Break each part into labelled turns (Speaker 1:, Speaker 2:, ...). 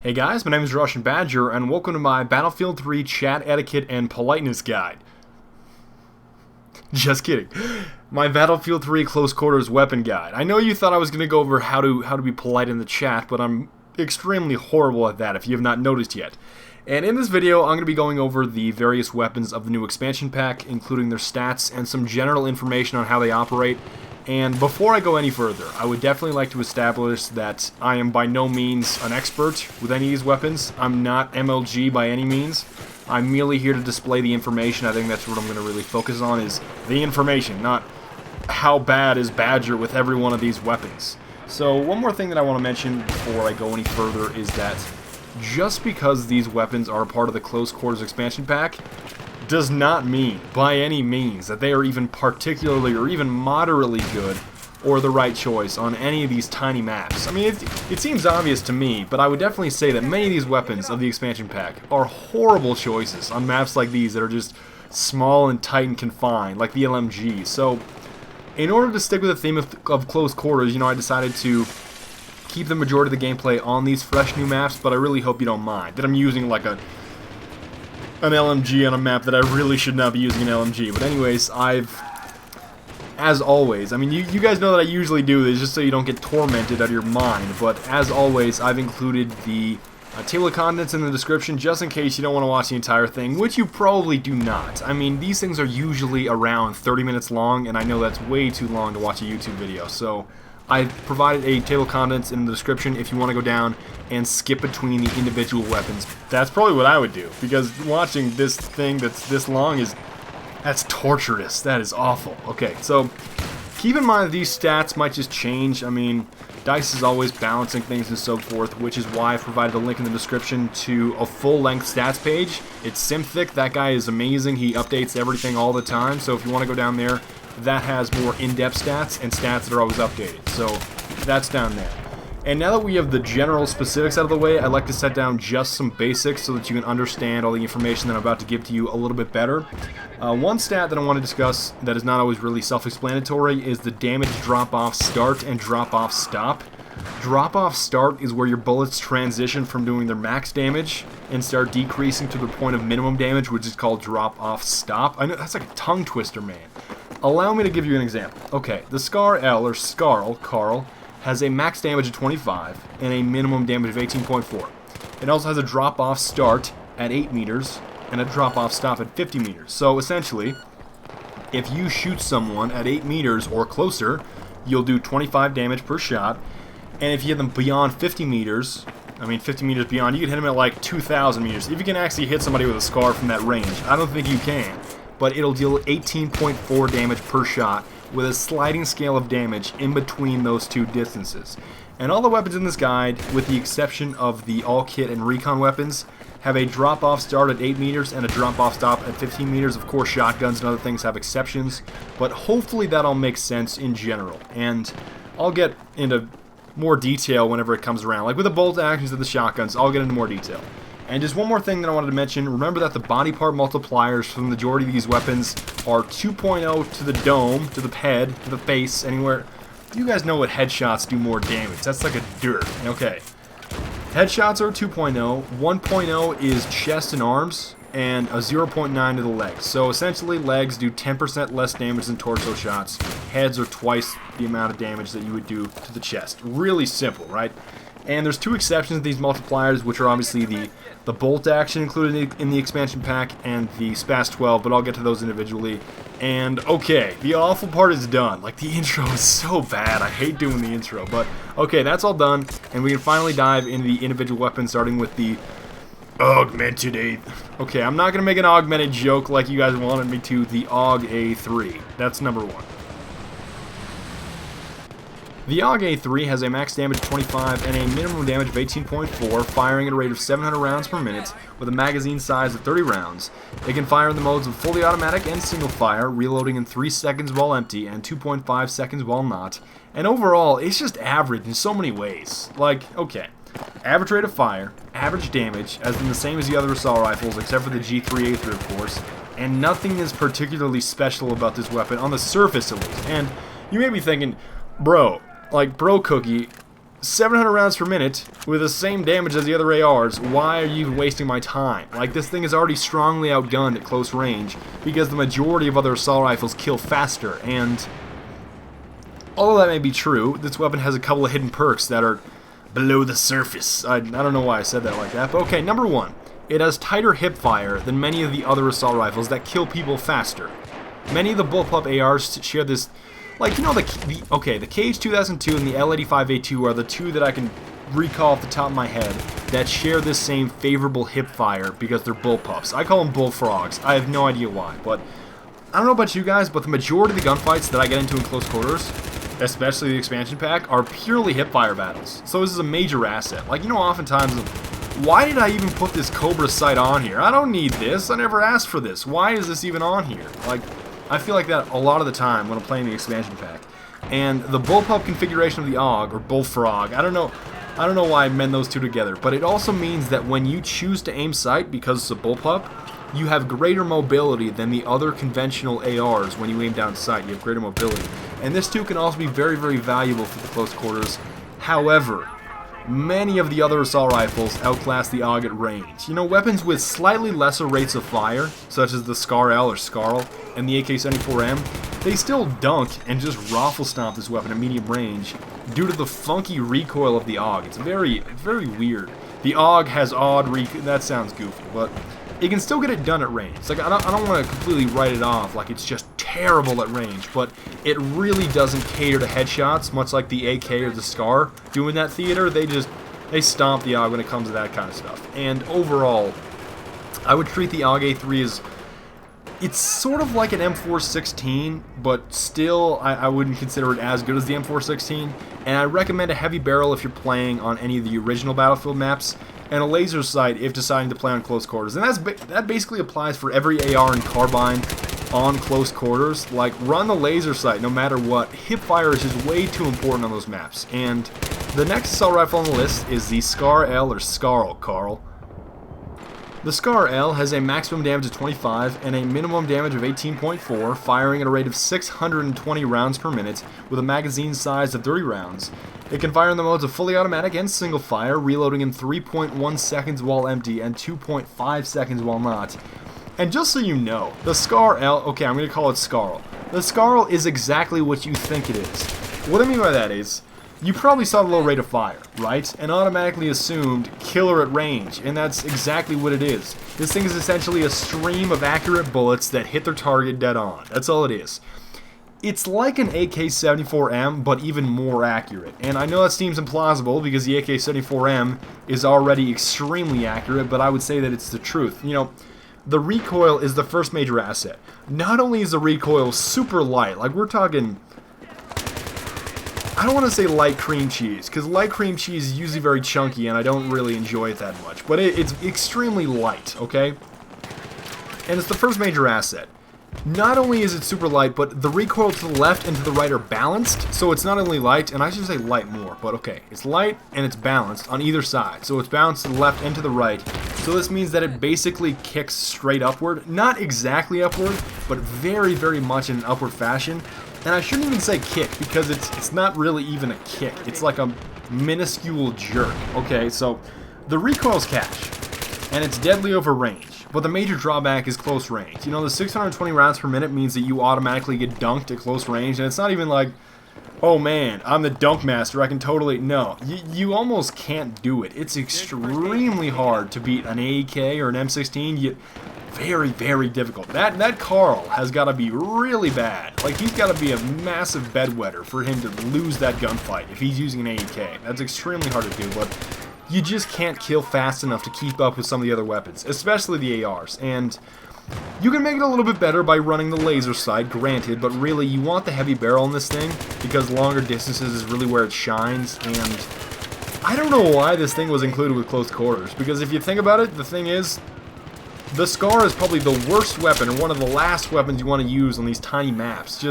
Speaker 1: Hey guys, my name is TheRussianBadger, and welcome to my Battlefield 3 chat etiquette and politeness guide. Just kidding. My Battlefield 3 close quarters weapon guide. I know you thought I was going to go over how to be polite in the chat, but I'm extremely horrible at that if you have not noticed yet. And in this video, I'm going to be going over the various weapons of the new expansion pack, including their stats and some general information on how they operate. And before I go any further, I would definitely like to establish that I am by no means an expert with any of these weapons. I'm not MLG by any means. I'm merely here to display the information. I think that's what I'm going to really focus on, is the information, not how bad is Badger with every one of these weapons. So one more thing that I want to mention before I go any further is that just because these weapons are a part of the Close Quarters expansion pack does not mean, by any means, that they are even particularly or even moderately good or the right choice on any of these tiny maps. I mean, it seems obvious to me, but I would definitely say that many of these weapons of the expansion pack are horrible choices on maps like these that are just small and tight and confined, like the LMG. So, in order to stick with the theme of close quarters, I decided to keep the majority of the gameplay on these fresh new maps, but I really hope you don't mind that I'm using like an LMG on a map that I really should not be using an LMG. But anyways, as always, I mean, you guys know that I usually do this just so you don't get tormented out of your mind, but as always, I've included the table of contents in the description just in case you don't want to watch the entire thing, which you probably do not. I mean, these things are usually around 30 minutes long, and I know that's way too long to watch a YouTube video, so I've provided a table of contents in the description if you want to go down and skip between the individual weapons. That's probably what I would do, because watching this thing that's this long that's torturous. That is awful. Okay, so keep in mind that these stats might just change. I mean, DICE is always balancing things and so forth, which is why I provided a link in the description to a full-length stats page. It's Simthic. That guy is amazing. He updates everything all the time, so if you want to go down there, that has more in-depth stats and stats that are always updated. So that's down there. And now that we have the general specifics out of the way, I'd like to set down just some basics so that you can understand all the information that I'm about to give to you a little bit better. One stat that I want to discuss that is not always really self-explanatory is the damage drop-off start and drop-off stop. Drop-off start is where your bullets transition from doing their max damage and start decreasing to the point of minimum damage, which is called drop-off stop. I know that's like a tongue twister, man. Allow me to give you an example. Okay, the Scar L, or Carl, has a max damage of 25 and a minimum damage of 18.4. It also has a drop-off start at 8 meters and a drop-off stop at 50 meters. So essentially, if you shoot someone at 8 meters or closer, you'll do 25 damage per shot. And if you hit them beyond 50 meters, I mean 50 meters beyond, you can hit them at like 2,000 meters. If you can actually hit somebody with a Scar from that range, I don't think you can. But it'll deal 18.4 damage per shot with a sliding scale of damage in between those two distances. And all the weapons in this guide, with the exception of the all-kit and recon weapons, have a drop-off start at 8 meters and a drop-off stop at 15 meters. Of course, shotguns and other things have exceptions, but hopefully that all makes sense in general. And I'll get into more detail whenever it comes around. Like with the bolt actions of the shotguns, I'll get into more detail. And just one more thing that I wanted to mention, remember that the body part multipliers for the majority of these weapons are 2.0 to the dome, to the head, to the face, anywhere. You guys know what headshots do more damage. That's like a dirt. Okay. Headshots are 2.0, 1.0 is chest and arms, and a 0.9 to the legs. So essentially legs do 10% less damage than torso shots. Heads are twice the amount of damage that you would do to the chest. Really simple, right? And there's two exceptions to these multipliers, which are obviously the bolt action included in the expansion pack and the SPAS 12, but I'll get to those individually. And okay, the awful part is done. Like, the intro is so bad. I hate doing the intro, but okay, that's all done, and we can finally dive into the individual weapons, starting with the augmented A. Okay, I'm not gonna make an augmented joke like you guys wanted me to. The AUG A3. That's number one. The AUG A3 has a max damage of 25 and a minimum damage of 18.4, firing at a rate of 700 rounds per minute with a magazine size of 30 rounds. It can fire in the modes of fully automatic and single fire, reloading in 3 seconds while empty and 2.5 seconds while not. And overall, it's just average in so many ways. Like, okay, average rate of fire, average damage, as in the same as the other assault rifles except for the G3A3 of course, and nothing is particularly special about this weapon, on the surface at least. And you may be thinking, bro, like Bro Cookie 700 rounds per minute with the same damage as the other ARs, why are you even wasting my time? Like, this thing is already strongly outgunned at close range because the majority of other assault rifles kill faster, and although that may be true, this weapon has a couple of hidden perks that are below the surface. I don't know why I said that like that, but okay, number one, it has tighter hip fire than many of the other assault rifles that kill people faster. Many of the bullpup ARs share this, like, you know, the KH-2002 and the L85A2 are the two that I can recall off the top of my head that share this same favorable hip fire because they're bullpups. I call them bullfrogs. I have no idea why, but I don't know about you guys, but the majority of the gunfights that I get into in close quarters, especially the expansion pack, are purely hipfire battles. So this is a major asset. Like, you know, oftentimes, why did I even put this Cobra sight on here? I don't need this. I never asked for this. Why is this even on here? Like, I feel like that a lot of the time when I'm playing the expansion pack. And the bullpup configuration of the AUG, or bullfrog, I don't know why I mend those two together, but it also means that when you choose to aim sight because it's a bullpup, you have greater mobility than the other conventional ARs when you aim down sight. You have greater mobility. And this too can also be very, very valuable for the close quarters. However, many of the other assault rifles outclass the AUG at range. You know, weapons with slightly lesser rates of fire, such as the SCAR-L or SCARL and the AK-74M, they still dunk and just raffle stomp this weapon at medium range due to the funky recoil of the AUG. It's very, very weird. The AUG has odd recoil. That sounds goofy, but it can still get it done at range. Like, I don't want to completely write it off like it's just terrible at range, but it really doesn't cater to headshots, much like the AK or the SCAR do in that theater. They stomp the AUG when it comes to that kind of stuff. And overall, I would treat the AUG A3 as, it's sort of like an M416, but still I wouldn't consider it as good as the M416. And I recommend a heavy barrel if you're playing on any of the original Battlefield maps, and a laser sight if deciding to play on close quarters. And that basically applies for every AR and carbine on close quarters. Like, run the laser sight no matter what. Hip fire is just way too important on those maps. And the next assault rifle on the list is the SCAR-L or SCARL, Carl. The SCAR-L has a maximum damage of 25 and a minimum damage of 18.4, firing at a rate of 620 rounds per minute with a magazine size of 30 rounds. It can fire in the modes of fully automatic and single fire, reloading in 3.1 seconds while empty and 2.5 seconds while not. And just so you know, the SCAR-L, okay, I'm going to call it SCARL. The SCARL is exactly what you think it is. What I mean by that is, you probably saw the low rate of fire, right? And automatically assumed killer at range, and that's exactly what it is. This thing is essentially a stream of accurate bullets that hit their target dead on. That's all it is. It's like an AK-74M, but even more accurate. And I know that seems implausible because the AK-74M is already extremely accurate, but I would say that it's the truth. You know, the recoil is the first major asset. Not only is the recoil super light, like we're talking, I don't want to say light cream cheese, because light cream cheese is usually very chunky and I don't really enjoy it that much, but it's extremely light, okay? And it's the first major asset. Not only is it super light, but the recoil to the left and to the right are balanced, so it's not only light, and I should say light more, but okay, it's light and it's balanced on either side, so it's balanced to the left and to the right, so this means that it basically kicks straight upward, not exactly upward, but very, very much in an upward fashion, and I shouldn't even say kick, because it's not really even a kick, it's like a minuscule jerk, okay, so the recoil's cash, and it's deadly over range. But the major drawback is close range. You know, the 620 rounds per minute means that you automatically get dunked at close range, and it's not even like, oh man, I'm the dunk master, I can totally, no. You almost can't do it. It's extremely hard to beat an AEK or an M16. Very, very difficult. That Carl has got to be really bad. Like, he's got to be a massive bedwetter for him to lose that gunfight if he's using an AEK. That's extremely hard to do, but you just can't kill fast enough to keep up with some of the other weapons, especially the ARs, and you can make it a little bit better by running the laser sight, granted, but really you want the heavy barrel in this thing, because longer distances is really where it shines, and I don't know why this thing was included with close quarters, because if you think about it, the thing is, the SCAR is probably the worst weapon, or one of the last weapons you want to use on these tiny maps.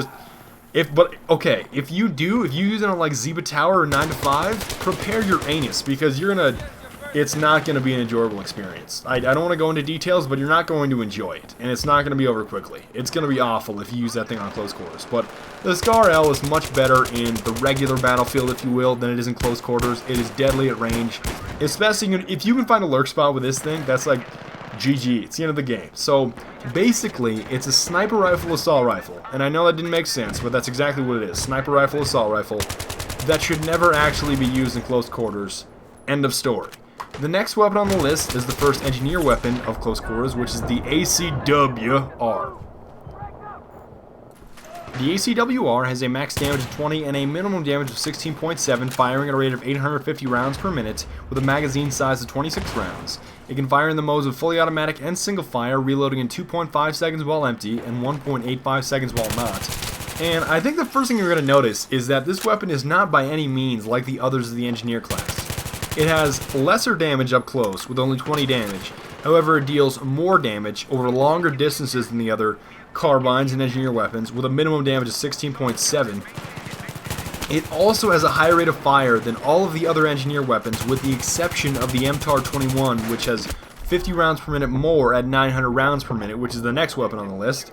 Speaker 1: If you use it on like Zeba Tower or 9 to 5, prepare your anus, because you're gonna, it's not going to be an enjoyable experience. I don't want to go into details, but you're not going to enjoy it, and it's not going to be over quickly. It's going to be awful if you use that thing on close quarters, but the SCAR-L is much better in the regular battlefield, if you will, than it is in close quarters. It is deadly at range, especially if you can find a lurk spot with this thing. That's like GG. It's the end of the game. So basically, it's a sniper rifle assault rifle, and I know that didn't make sense, but that's exactly what it is. Sniper rifle assault rifle that should never actually be used in close quarters. End of story. The next weapon on the list is the first engineer weapon of close quarters, which is the ACW-R. The ACW-R has a max damage of 20 and a minimum damage of 16.7, firing at a rate of 850 rounds per minute with a magazine size of 26 rounds. It can fire in the modes of fully automatic and single fire, reloading in 2.5 seconds while empty and 1.85 seconds while not. And I think the first thing you're going to notice is that this weapon is not by any means like the others of the engineer class. It has lesser damage up close, with only 20 damage. However, it deals more damage over longer distances than the other carbines and engineer weapons, with a minimum damage of 16.7. It also has a higher rate of fire than all of the other engineer weapons, with the exception of the MTAR-21, which has 50 rounds per minute more at 900 rounds per minute, which is the next weapon on the list.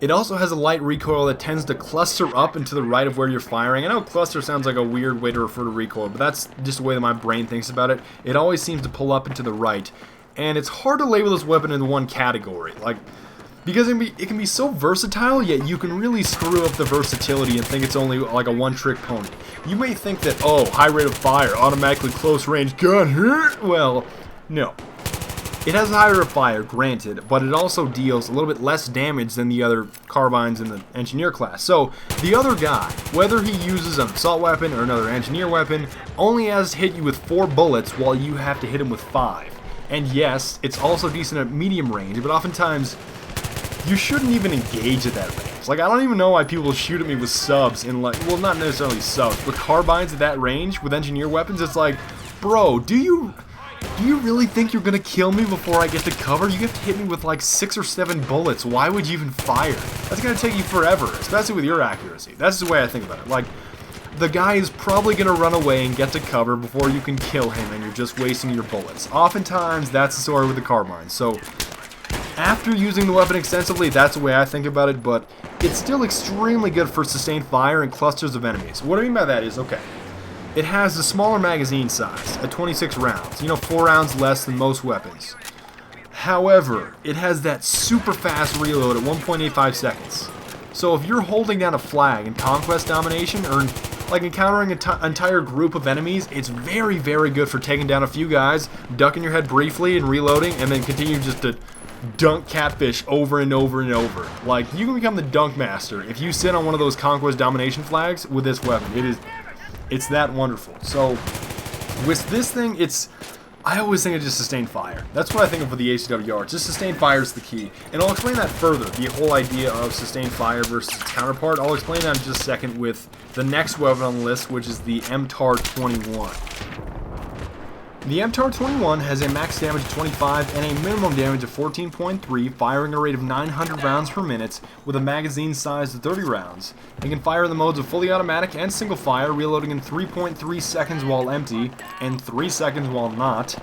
Speaker 1: It also has a light recoil that tends to cluster up and to the right of where you're firing. I know cluster sounds like a weird way to refer to recoil, but that's just the way that my brain thinks about it. It always seems to pull up and to the right. And it's hard to label this weapon in one category, because it can be so versatile, yet you can really screw up the versatility and think it's only like a one-trick pony. You may think that, oh, high rate of fire, automatically close-range gun, well, no. It has a higher rate of fire, granted, but it also deals a little bit less damage than the other carbines in the engineer class. So, the other guy, whether he uses an assault weapon or another engineer weapon, only has to hit you with 4 bullets while you have to hit him with 5. And yes, it's also decent at medium range, but oftentimes you shouldn't even engage at that range. Like, I don't even know why people shoot at me with subs in, like, well, not necessarily subs, but carbines at that range with engineer weapons. It's like, bro, do you really think you're gonna kill me before I get to cover? You have to hit me with like 6 or 7 bullets. Why would you even fire? That's gonna take you forever, especially with your accuracy. That's the way I think about it. Like, the guy is probably gonna run away and get to cover before you can kill him, and you're just wasting your bullets. Oftentimes, that's the story with the carbine. So, after using the weapon extensively, that's the way I think about it, but it's still extremely good for sustained fire and clusters of enemies. What I mean by that is, okay, it has a smaller magazine size, at 26 rounds, 4 rounds less than most weapons. However, it has that super fast reload at 1.85 seconds. So if you're holding down a flag in Conquest Domination, or like encountering an entire group of enemies, it's very, very good for taking down a few guys, ducking your head briefly and reloading, and then continue just to dunk catfish over and over and over. Like, you can become the dunk master if you sit on one of those Conquest Domination flags with this weapon. It's that wonderful. So, with this thing, I always think it's just sustained fire. That's what I think of with the ACW-R. Just sustained fire is the key. And I'll explain that further, the whole idea of sustained fire versus its counterpart. I'll explain that in just a second with the next weapon on the list, which is the MTAR-21. The MTAR-21 has a max damage of 25 and a minimum damage of 14.3, firing at a rate of 900 rounds per minute with a magazine size of 30 rounds. It can fire in the modes of fully automatic and single fire, reloading in 3.3 seconds while empty and 3 seconds while not.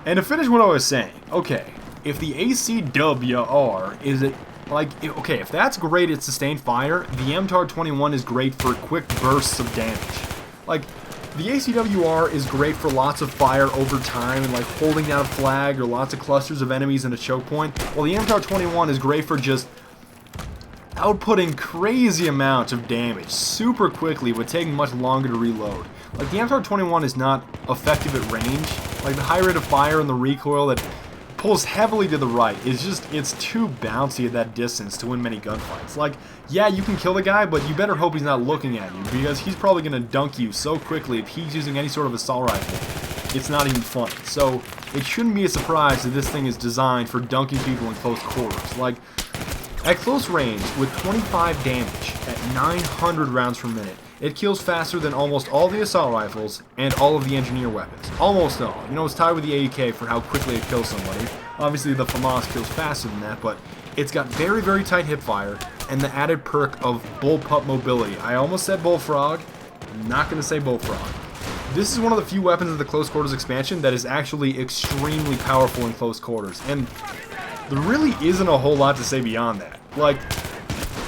Speaker 1: And to finish what I was saying, okay, if the ACW-R is okay, if that's great at sustained fire, the MTAR-21 is great for quick bursts of damage. Like, the ACW-R is great for lots of fire over time and like holding down a flag or lots of clusters of enemies in a choke point, while the MTAR-21 is great for just outputting crazy amounts of damage super quickly but taking much longer to reload. Like, the MTAR-21 is not effective at range. Like, the high rate of fire and the recoil that pulls heavily to the right it's too bouncy at that distance to win many gunfights. Like, yeah, you can kill the guy, but you better hope he's not looking at you, because he's probably going to dunk you so quickly if he's using any sort of assault rifle. It's not even funny. So, it shouldn't be a surprise that this thing is designed for dunking people in close quarters. Like, at close range, with 25 damage at 900 rounds per minute, it kills faster than almost all the assault rifles and all of the engineer weapons. Almost all. It's tied with the AUK for how quickly it kills somebody. Obviously, the FAMAS kills faster than that, but it's got very, very tight hipfire and the added perk of bullpup mobility. I almost said bullfrog. I'm not going to say bullfrog. This is one of the few weapons of the close quarters expansion that is actually extremely powerful in close quarters, and there really isn't a whole lot to say beyond that. Like,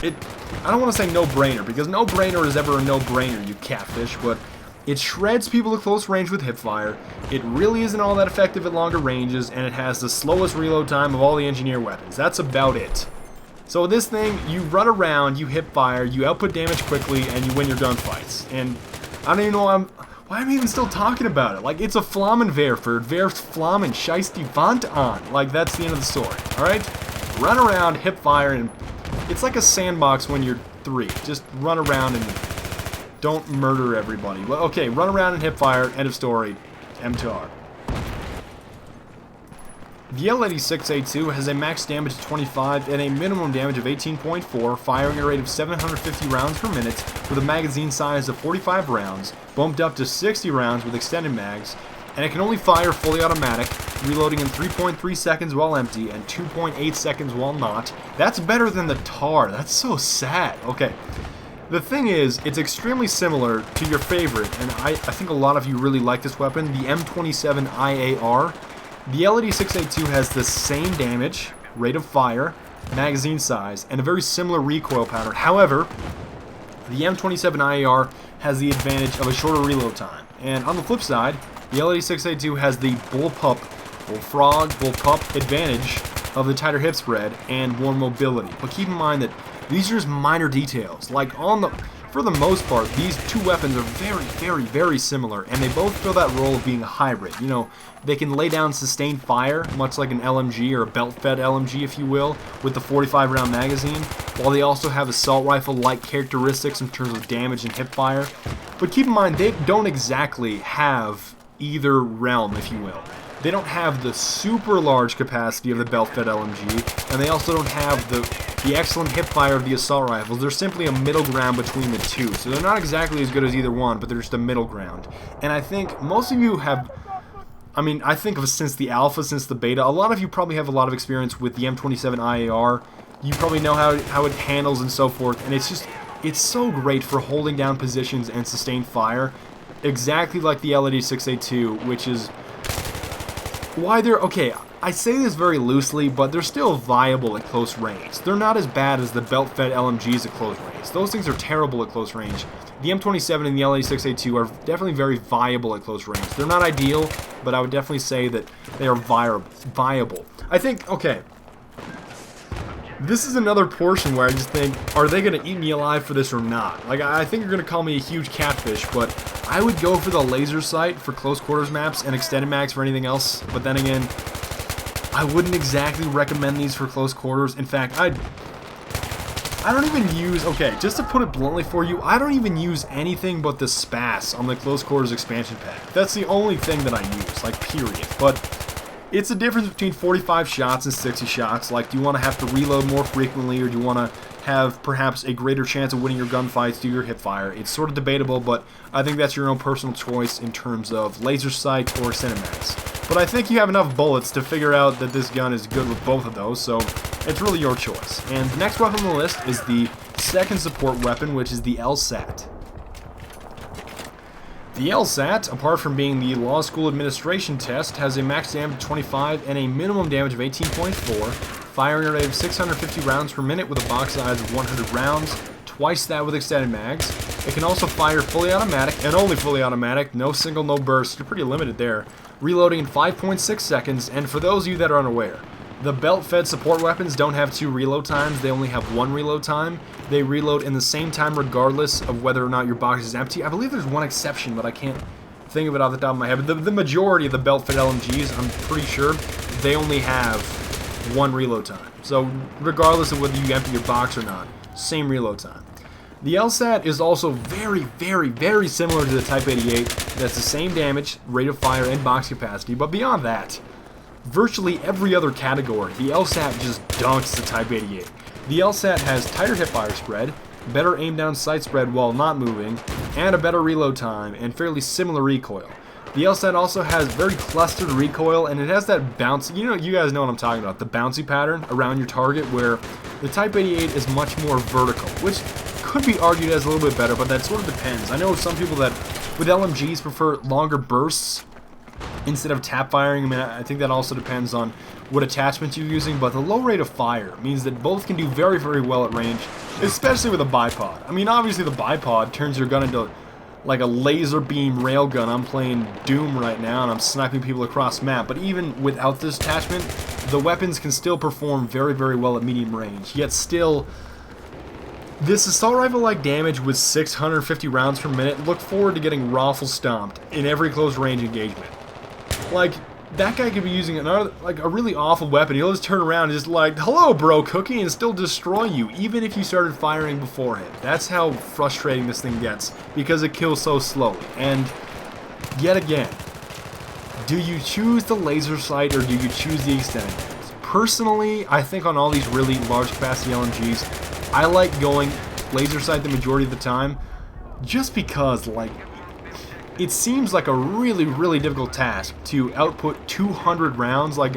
Speaker 1: I don't want to say no-brainer, because no-brainer is ever a no-brainer, you catfish, but it shreds people at close range with hipfire, it really isn't all that effective at longer ranges, and it has the slowest reload time of all the engineer weapons. That's about it. So with this thing, you run around, you hipfire, you output damage quickly, and you win your gunfights. And I don't even know why I'm even still talking about it. Like, it's a Flammenwerfer, Werft Flammen, scheiß die Wand an. Like, that's the end of the story, alright? Run around, hipfire, and it's like a sandbox when you're 3. Just run around and don't murder everybody. Well, okay, run around and hipfire, end of story, M2R. The L86A2 has a max damage of 25 and a minimum damage of 18.4, firing a rate of 750 rounds per minute with a magazine size of 45 rounds, bumped up to 60 rounds with extended mags, and it can only fire fully automatic, reloading in 3.3 seconds while empty and 2.8 seconds while not. That's better than the TAR. That's so sad. Okay. The thing is, it's extremely similar to your favorite, and I think a lot of you really like this weapon, the M27IAR. The L86A2 has the same damage, rate of fire, magazine size, and a very similar recoil pattern. However, the M27IAR has the advantage of a shorter reload time. And on the flip side, the L86A2 has the bullpup, bullfrog, bullpup advantage of the tighter hip spread and more mobility. But keep in mind that these are just minor details. Like, for the most part, these two weapons are very, very, very similar, and they both fill that role of being a hybrid. You know, they can lay down sustained fire, much like an LMG or a belt-fed LMG, if you will, with the 45-round magazine, while they also have assault rifle-like characteristics in terms of damage and hip fire. But keep in mind, they don't exactly have either realm, if you will. They don't have the super large capacity of the belt-fed LMG, and they also don't have the excellent hip fire of the assault rifles. They're simply a middle ground between the two. So they're not exactly as good as either one, but they're just a middle ground. And I think most of you have, I mean, I think of since the alpha, since the beta, a lot of you probably have a lot of experience with the M27IAR. You probably know how it handles and so forth, and it's so great for holding down positions and sustained fire, exactly like the L86A2, which is why they're, okay, I say this very loosely, but they're still viable at close range. They're not as bad as the belt-fed LMGs at close range. Those things are terrible at close range. The M27 and the L86A2 are definitely very viable at close range. They're not ideal, but I would definitely say that they are viable. I think, okay, this is another portion where I just think, are they going to eat me alive for this or not? Like, I think you're going to call me a huge catfish, but I would go for the laser sight for close quarters maps and extended mags for anything else. But then again, I wouldn't exactly recommend these for close quarters. In fact, I don't even use, okay, just to put it bluntly for you, I don't even use anything but the SPAS on the close quarters expansion pack. That's the only thing that I use, like, period. But it's the difference between 45 shots and 60 shots. Like, do you want to have to reload more frequently, or do you want to have perhaps a greater chance of winning your gunfights through your hipfire? It's sort of debatable, but I think that's your own personal choice in terms of laser sight or cinematics. But I think you have enough bullets to figure out that this gun is good with both of those, so it's really your choice. And the next weapon on the list is the second support weapon, which is the LSAT. The LSAT, apart from being the law school administration test, has a max damage of 25 and a minimum damage of 18.4, firing a rate of 650 rounds per minute with a box size of 100 rounds, twice that with extended mags. It can also fire fully automatic, and only fully automatic, no single, no burst, you're pretty limited there, reloading in 5.6 seconds, and for those of you that are unaware, the belt-fed support weapons don't have 2 reload times, they only have 1 reload time. They reload in the same time regardless of whether or not your box is empty. I believe there's one exception, but I can't think of it off the top of my head. But the majority of the belt-fed LMGs, I'm pretty sure, they only have 1 reload time. So regardless of whether you empty your box or not, same reload time. The LSAT is also very, very, very similar to the Type 88. That's the same damage, rate of fire, and box capacity, but beyond that, virtually every other category, the LSAT just dunks the Type 88. The LSAT has tighter hipfire spread, better aim down sight spread while not moving, and a better reload time, and fairly similar recoil. The LSAT also has very clustered recoil, and it has that bounce, you guys know what I'm talking about, the bouncy pattern around your target, where the Type 88 is much more vertical, which could be argued as a little bit better, but that sort of depends. I know some people that with LMGs prefer longer bursts instead of tap firing. I mean, I think that also depends on what attachments you're using, but the low rate of fire means that both can do very, very well at range, especially with a bipod. I mean, obviously the bipod turns your gun into like a laser beam railgun. I'm playing Doom right now and I'm sniping people across map, but even without this attachment, the weapons can still perform very, very well at medium range, yet still, this assault rifle-like damage with 650 rounds per minute, look forward to getting raffle stomped in every close range engagement. Like, that guy could be using another, like, a really awful weapon. He'll just turn around and just like, hello, bro, cookie, and still destroy you, even if you started firing before him. That's how frustrating this thing gets, because it kills so slowly. And, yet again, do you choose the laser sight or do you choose the extended mags? Personally, I think on all these really large capacity LMGs, I like going laser sight the majority of the time, just because, like, it seems like a really, really difficult task to output 200 rounds. Like,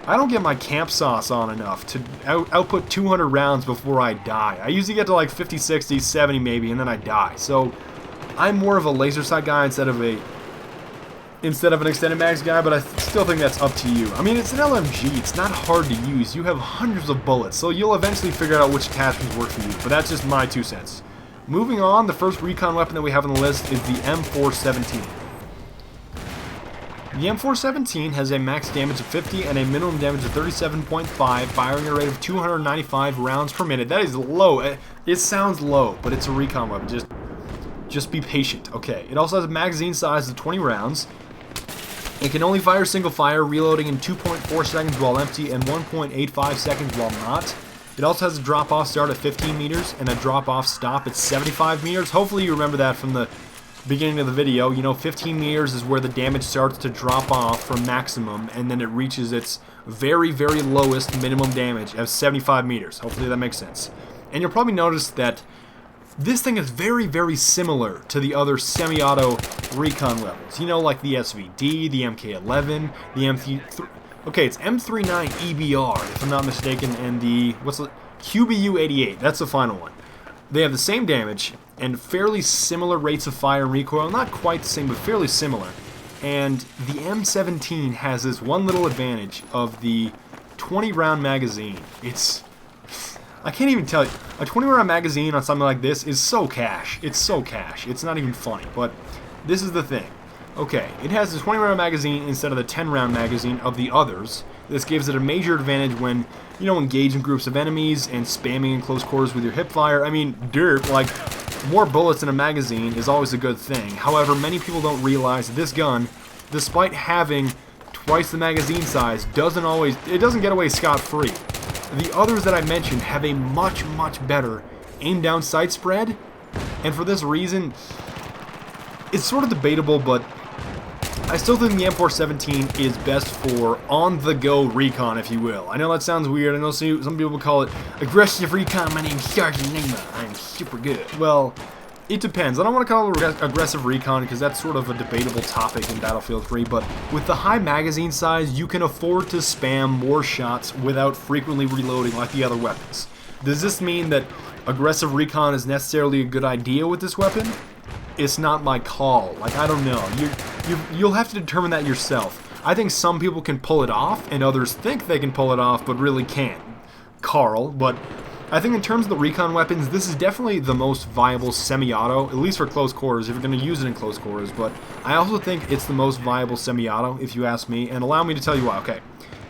Speaker 1: I don't get my camp sauce on enough to output 200 rounds before I die. I usually get to like 50, 60, 70 maybe, and then I die. So, I'm more of a laser sight guy instead of an extended mags guy, but I still think that's up to you. I mean, it's an LMG. It's not hard to use. You have hundreds of bullets, so you'll eventually figure out which attachments work for you. But that's just my 2 cents. Moving on, the first recon weapon that we have on the list is the M417. The M417 has a max damage of 50 and a minimum damage of 37.5, firing at a rate of 295 rounds per minute. That is low. It sounds low, but it's a recon weapon. Just be patient. Okay, it also has a magazine size of 20 rounds. It can only fire single fire, reloading in 2.4 seconds while empty and 1.85 seconds while not. It also has a drop-off start at 15 meters and a drop-off stop at 75 meters. Hopefully you remember that from the beginning of the video. You know, 15 meters is where the damage starts to drop off from maximum, and then it reaches its very, very lowest minimum damage of 75 meters. Hopefully that makes sense. And you'll probably notice that this thing is very, very similar to the other semi-auto recon weapons. You know, like the SVD, the MK11, the M3... Okay, it's M39 EBR, if I'm not mistaken, and the, QBU-88, that's the final one. They have the same damage, and fairly similar rates of fire and recoil, not quite the same, but fairly similar. And the M17 has this one little advantage of the 20-round magazine. I can't even tell you, a 20-round magazine on something like this is so cash. It's so cash. It's not even funny, but this is the thing. Okay, it has the 20-round magazine instead of the 10-round magazine of the others. This gives it a major advantage when, you know, engaging groups of enemies and spamming in close quarters with your hip fire. I mean, like, more bullets in a magazine is always a good thing. However, many people don't realize that this gun, despite having twice the magazine size, doesn't get away scot-free. The others that I mentioned have a much, much better aim-down sight spread, and for this reason, it's sort of debatable, but I still think the M417 is best for on-the-go recon, if you will. I know that sounds weird. I know some people call it aggressive recon. My name's Sergeant Nima. I'm super good. Well, it depends. I don't want to call it aggressive recon because that's sort of a debatable topic in Battlefield 3, but with the high magazine size, you can afford to spam more shots without frequently reloading like the other weapons. Does this mean that aggressive recon is necessarily a good idea with this weapon? It's not my call. Like, I don't know. You'll have to determine that yourself. I think some people can pull it off, and others think they can pull it off, but really can't. Carl, but I think in terms of the recon weapons, this is definitely the most viable semi-auto, at least for close quarters, if you're going to use it in close quarters, but I also think it's the most viable semi-auto, if you ask me, and allow me to tell you why. Okay,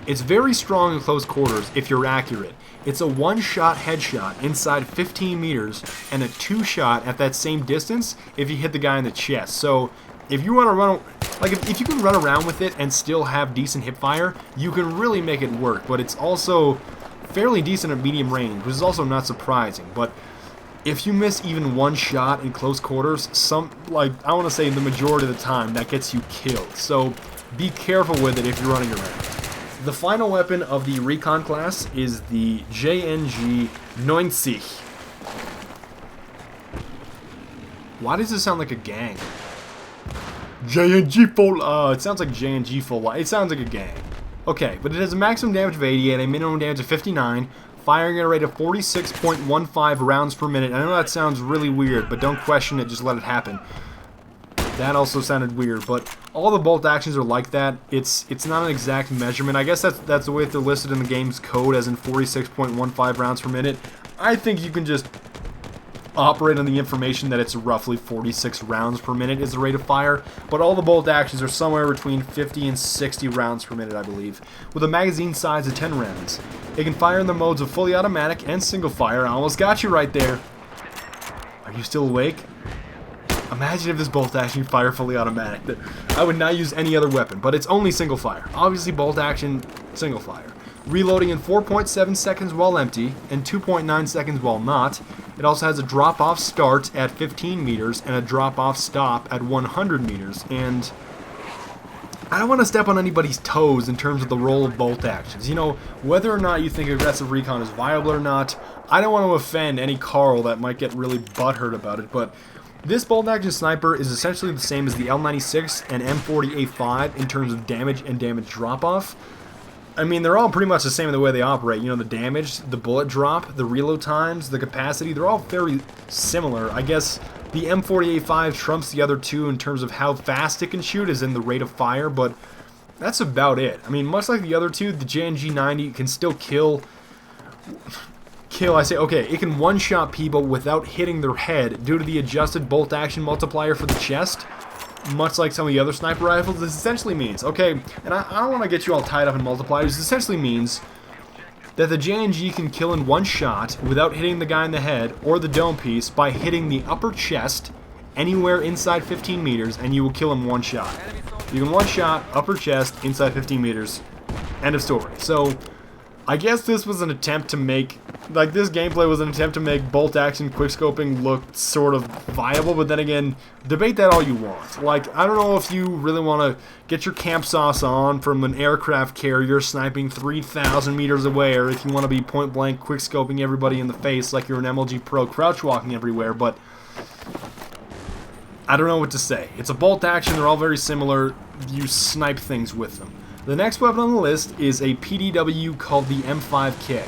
Speaker 1: it's very strong in close quarters if you're accurate. It's a one-shot headshot inside 15 meters and a two-shot at that same distance if you hit the guy in the chest. So if you want to run, like if you can run around with it and still have decent hip fire, you can really make it work. But it's also fairly decent at medium range, which is also not surprising. But if you miss even one shot in close quarters, I want to say the majority of the time, that gets you killed. So be careful with it if you're running around. The final weapon of the recon class is the JNG-90. Why does it sound like a gang? JNG full, it sounds like JNG full, it sounds like a gang. Okay, but it has a maximum damage of 80 and a minimum damage of 59, firing at a rate of 46.15 rounds per minute. I know that sounds really weird, but don't question it, just let it happen. That also sounded weird, but all the bolt actions are like that. It's not an exact measurement. I guess that's the way they're listed in the game's code, as in 46.15 rounds per minute. I think you can just operate on the information that it's roughly 46 rounds per minute is the rate of fire, but all the bolt actions are somewhere between 50 and 60 rounds per minute, I believe, with a magazine size of 10 rounds. It can fire in the modes of fully automatic and single fire. I almost got you right there. Are you still awake? Imagine if this bolt action fire fully automatic. I would not use any other weapon, but it's only single fire. Obviously bolt action, single fire. Reloading in 4.7 seconds while empty and 2.9 seconds while not. It also has a drop-off start at 15 meters and a drop-off stop at 100 meters. And I don't want to step on anybody's toes in terms of the role of bolt actions. You know, whether or not you think aggressive recon is viable or not, I don't want to offend any Carl that might get really butthurt about it, but this bolt action sniper is essentially the same as the L96 and M40A5 in terms of damage and damage drop-off. I mean, they're all pretty much the same in the way they operate. You know, the damage, the bullet drop, the reload times, the capacity, they're all very similar. I guess the M40A5 trumps the other two in terms of how fast it can shoot, as in the rate of fire, but that's about it. I mean, much like the other two, the JNG90 can still kill, I say, okay, it can one-shot people without hitting their head due to the adjusted bolt action multiplier for the chest. Much like some of the other sniper rifles, this essentially means, okay, and I don't want to get you all tied up in multipliers, this essentially means that the JNG can kill in one shot without hitting the guy in the head or the dome piece by hitting the upper chest anywhere inside 15 meters, and you will kill him one shot. You can one shot, upper chest, inside 15 meters, end of story. So, I guess this was an attempt to make, like, this gameplay was an attempt to make bolt action quickscoping look sort of viable, but then again, debate that all you want. Like, I don't know if you really want to get your camp sauce on from an aircraft carrier sniping 3,000 meters away, or if you want to be point blank quickscoping everybody in the face like you're an MLG Pro crouch walking everywhere, but I don't know what to say. It's a bolt action, they're all very similar, you snipe things with them. The next weapon on the list is a PDW called the M5K.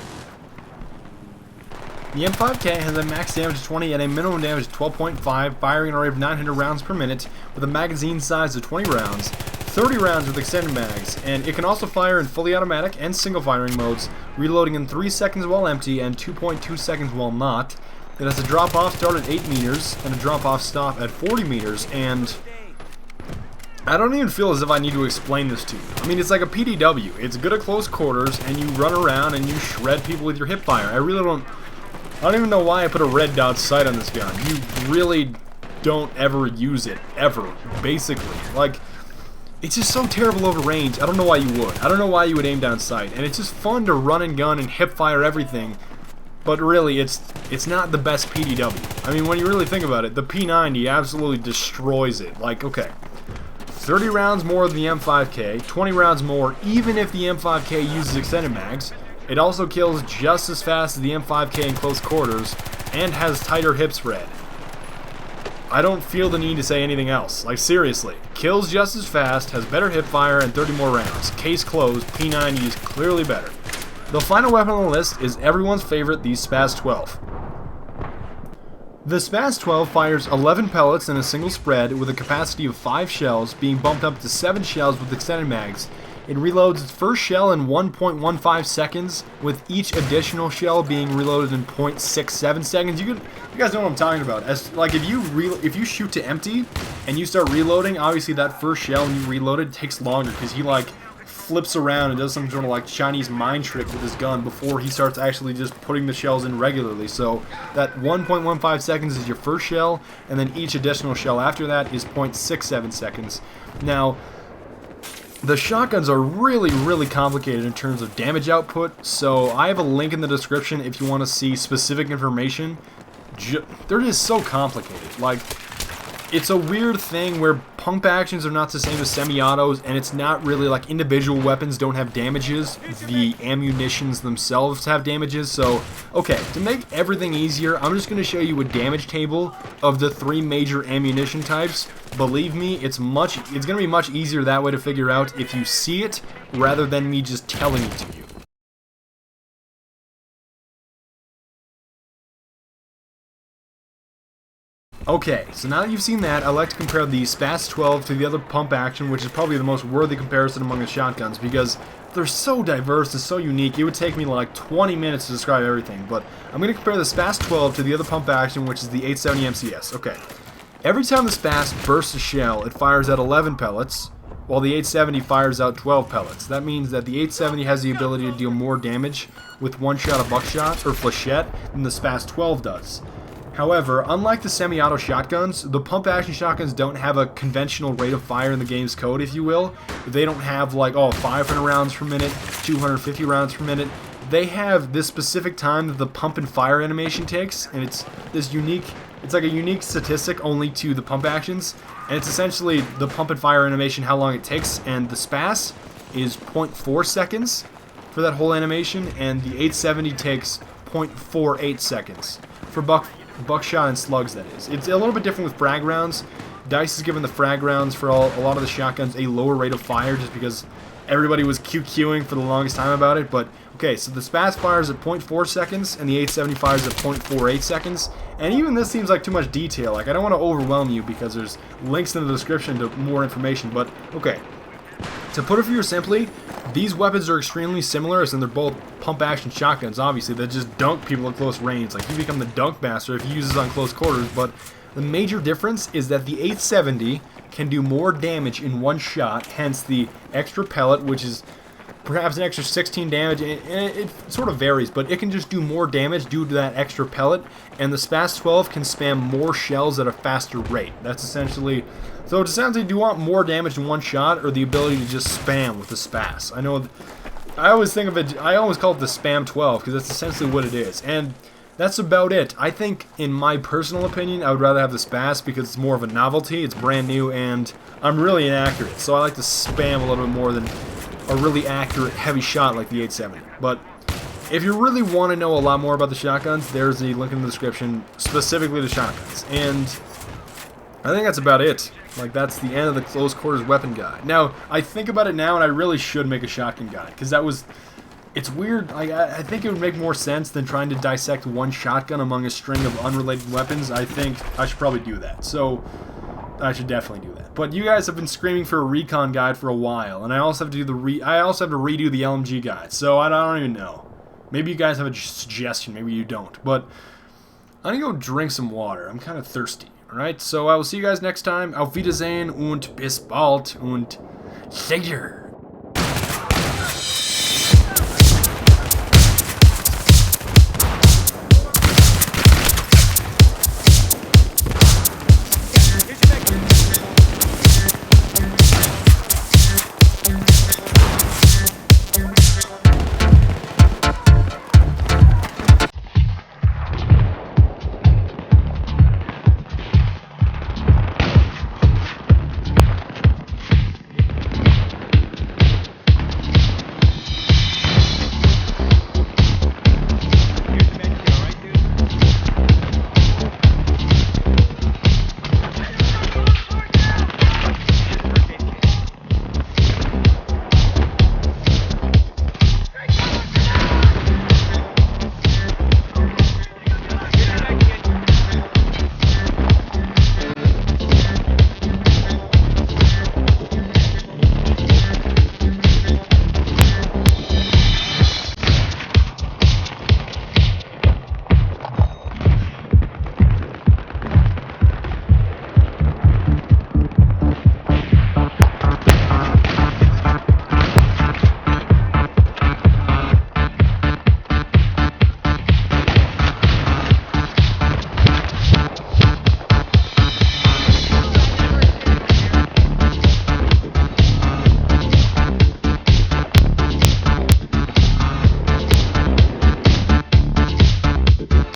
Speaker 1: The M5K has a max damage of 20 and a minimum damage of 12.5, firing at a rate of 900 rounds per minute, with a magazine size of 20 rounds, 30 rounds with extended mags, and it can also fire in fully automatic and single firing modes, reloading in 3 seconds while empty and 2.2 seconds while not. It has a drop-off start at 8 meters and a drop-off stop at 40 meters, and I don't even feel as if I need to explain this to you. I mean, it's like a PDW. It's good at close quarters, and you run around and you shred people with your hip fire. I don't even know why I put a red dot sight on this gun. You really don't ever use it, ever, basically. Like, it's just so terrible over range. I don't know why you would. I don't know why you would aim down sight. And it's just fun to run and gun and hip fire everything, but really, it's not the best PDW. I mean, when you really think about it, the P90 absolutely destroys it. Like, okay, 30 rounds more than the M5K, 20 rounds more even if the M5K uses extended mags. It also kills just as fast as the M5K in close quarters, and has tighter hip spread. I don't feel the need to say anything else. Like, seriously, kills just as fast, has better hip fire, and 30 more rounds. Case closed, P90 is clearly better. The final weapon on the list is everyone's favorite, the SPAS-12. The SPAS-12 fires 11 pellets in a single spread with a capacity of 5 shells, being bumped up to 7 shells with extended mags. It reloads its first shell in 1.15 seconds, with each additional shell being reloaded in 0.67 seconds. You guys know what I'm talking about. As like if you shoot to empty and you start reloading, obviously that first shell when you reload it takes longer because he like flips around and does some sort of like Chinese mind trick with his gun before he starts actually just putting the shells in regularly. So that 1.15 seconds is your first shell, and then each additional shell after that is 0.67 seconds. Now, the shotguns are really complicated in terms of damage output, so I have a link in the description if you want to see specific information. They're just so complicated. Like, it's a weird thing where pump actions are not the same as semi-autos, and it's not really like individual weapons don't have damages, the ammunitions themselves have damages. So, okay, to make everything easier, I'm just going to show you a damage table of the 3 major ammunition types. Believe me, it's going to be much easier that way to figure out if you see it, rather than me just telling it to you. Okay, so now that you've seen that, I like to compare the SPAS 12 to the other pump action, which is probably the most worthy comparison among the shotguns, because they're so diverse and so unique. It would take me like 20 minutes to describe everything, but I'm going to compare the SPAS 12 to the other pump action, which is the 870 MCS. Okay, every time the SPAS bursts a shell, it fires out 11 pellets, while the 870 fires out 12 pellets. That means that the 870 has the ability to deal more damage with one shot of buckshot or flechette than the SPAS 12 does. However, unlike the semi-auto shotguns, the pump-action shotguns don't have a conventional rate of fire in the game's code, if you will. They don't have, like, 500 rounds per minute, 250 rounds per minute. They have this specific time that the pump and fire animation takes, and it's this unique, it's like a unique statistic only to the pump actions, and it's essentially the pump and fire animation, how long it takes, and the SPAS is 0.4 seconds for that whole animation, and the 870 takes 0.48 seconds for buckshot and slugs, that is. It's a little bit different with frag rounds. DICE has given the frag rounds for a lot of the shotguns a lower rate of fire just because everybody was QQing for the longest time about it. But okay, so the SPAS fires at 0.4 seconds and the 870 fires at 0.48 seconds. And even this seems like too much detail. Like, I don't want to overwhelm you because there's links in the description to more information. But okay, to put it for you simply, these weapons are extremely similar, and they're both pump-action shotguns, obviously, that just dunk people at close range. Like, you become the dunk master if you use this on close quarters, but the major difference is that the 870 can do more damage in one shot, hence the extra pellet, which is perhaps an extra 16 damage, and it sort of varies, but it can just do more damage due to that extra pellet, and the SPAS 12 can spam more shells at a faster rate. That's essentially... So it sounds like, do you want more damage in one shot, or the ability to just spam with the SPAS? I know, I always think of it, I always call it the Spam 12, because that's essentially what it is, and that's about it. I think, in my personal opinion, I would rather have the SPAS because it's more of a novelty, it's brand new, and I'm really inaccurate, so I like to spam a little bit more than a really accurate, heavy shot like the 870. But if you really want to know a lot more about the shotguns, there's a link in the description specifically to shotguns, and I think that's about it. Like, that's the end of the close quarters weapon guide. Now, I think about it now, and I really should make a shotgun guide, because that was... It's weird. Like, I think it would make more sense than trying to dissect one shotgun among a string of unrelated weapons. I think I should probably do that. So, I should definitely do that. But you guys have been screaming for a recon guide for a while, and I also have to do the redo the LMG guide. So, I don't even know. Maybe you guys have a suggestion. Maybe you don't. But I'm gonna go drink some water. I'm kind of thirsty. Alright, so I will see you guys next time. Auf Wiedersehen und bis bald und Sager.